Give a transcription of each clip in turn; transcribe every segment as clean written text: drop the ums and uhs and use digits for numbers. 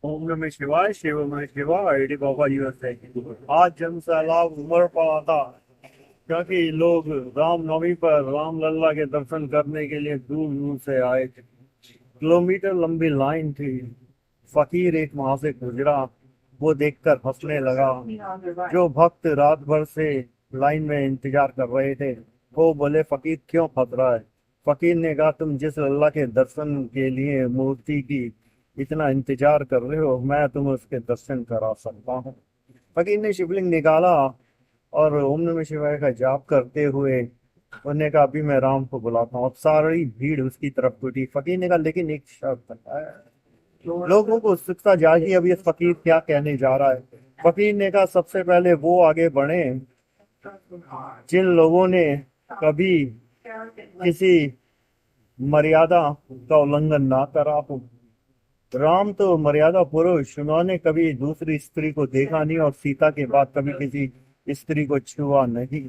ओम नमः शिवाय शिव नमः शिवाय आईडी बाबा यूएसए। आज जन सैलाब उमड़ पड़ा था क्योंकि लोग रामनवमी पर रामलला के दर्शन करने के लिए दूर दूर से आए थे। किलोमीटर लंबी लाइन थी। फकीर एक वहां से गुजरा। वो देखकर हंसने लगा। जो भक्त रात भर से लाइन में इंतजार कर रहे थे वो बोले, फकीर क्यों फंस रहा है? फकीर ने कहा, तुम जिस अल्लाह के दर्शन के लिए मूर्ति की इतना इंतजार कर रहे हो, मैं तुम्हें उसके दर्शन करा सकता हूँ। फकीर ने शिवलिंग निकाला और ओम नमः शिवाय का जाप करते हुए उन्होंने कहा, अभी मैं राम को बुलाता हूँ। अब सारी भीड़ उसकी तरफ टूटी। फकीर ने कहा, लेकिन एक शर्त है। लोगों को उत्सुकता जागी, अब ये फकीर क्या कहने जा रहा है। फकीर ने कहा, सबसे पहले वो आगे बढ़े जिन लोगों ने कभी किसी मर्यादा का उल्लंघन ना करा हो। राम तो मर्यादा पुरुष, उन्होंने कभी दूसरी स्त्री को देखा नहीं और सीता के बाद कभी किसी स्त्री को छुआ नहीं।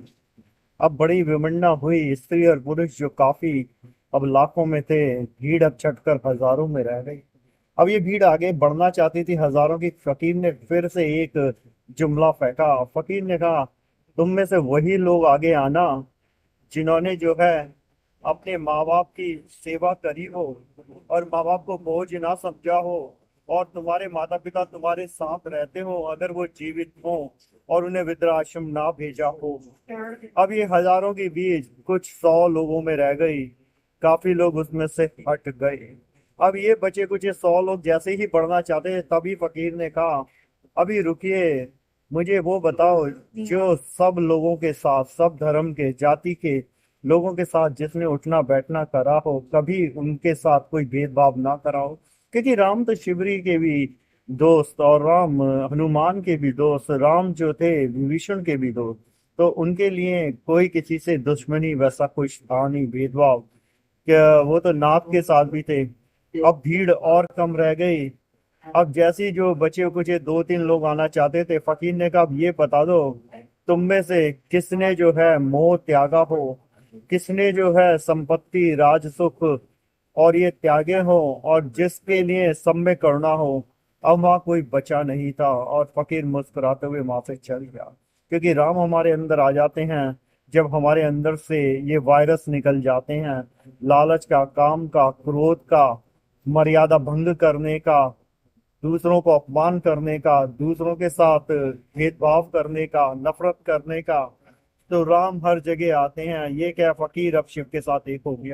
अब बड़ी विडंबना हुई। स्त्री और पुरुष जो काफी अब लाखों में थे, भीड़ अब छटकर हजारों में रह गई। अब ये भीड़ आगे बढ़ना चाहती थी हजारों की। फकीर ने फिर से एक जुमला फेंका। फकीर ने कहा, तुम में से वही लोग आगे आना जिन्होंने जो है अपने माँ बाप की सेवा करी हो और माँ बाप को बोझ ना समझा हो, और तुम्हारे माता पिता तुम्हारे साथ रहते हो अगर वो जीवित हो, और उन्हें वृद्धाश्रम ना भेजा हो। अब ये हजारों के बीच कुछ 100 लोगों में रह गई। काफी लोग उसमें से हट गए। अब ये बचे कुछ 100 लोग जैसे ही बढ़ना चाहते तभी फकीर ने कहा, अभी रुकिए, मुझे वो बताओ जो सब लोगों के साथ, सब धर्म के, जाति के लोगों के साथ जिसने उठना बैठना करा हो, कभी उनके साथ कोई भेदभाव ना करा हो। क्योंकि राम तो शिवरी के भी दोस्त और राम हनुमान के भी दोस्त, राम जो थे विभीषण के भी दोस्त, तो उनके लिए कोई किसी से दुश्मनी वैसा कुछ था नहीं, भेदभाव। क्या वो तो नाथ के साथ भी थे। अब भीड़ और कम रह गई। अब जैसे ही जो बचे कुछ 2-3 लोग आना चाहते थे, फकीर ने कहा, अब ये बता दो, तुम में से किसने जो है मोह त्यागा हो, किसने जो है संपत्ति राज सुख और ये त्यागे हो, और जिसके लिए सब में करुणा हो। अब वहां कोई बचा नहीं था और फकीर मुस्कुराते हुए वहां से चल गया। क्योंकि राम हमारे अंदर आ जाते हैं जब हमारे अंदर से ये वायरस निकल जाते हैं, लालच का, काम का, क्रोध का, मर्यादा भंग करने का, दूसरों को अपमान करने का, दूसरों के साथ भेदभाव करने का, नफरत करने का। तो राम हर जगह आते हैं। ये क्या, फकीर अब शिव के साथ एक हो गया।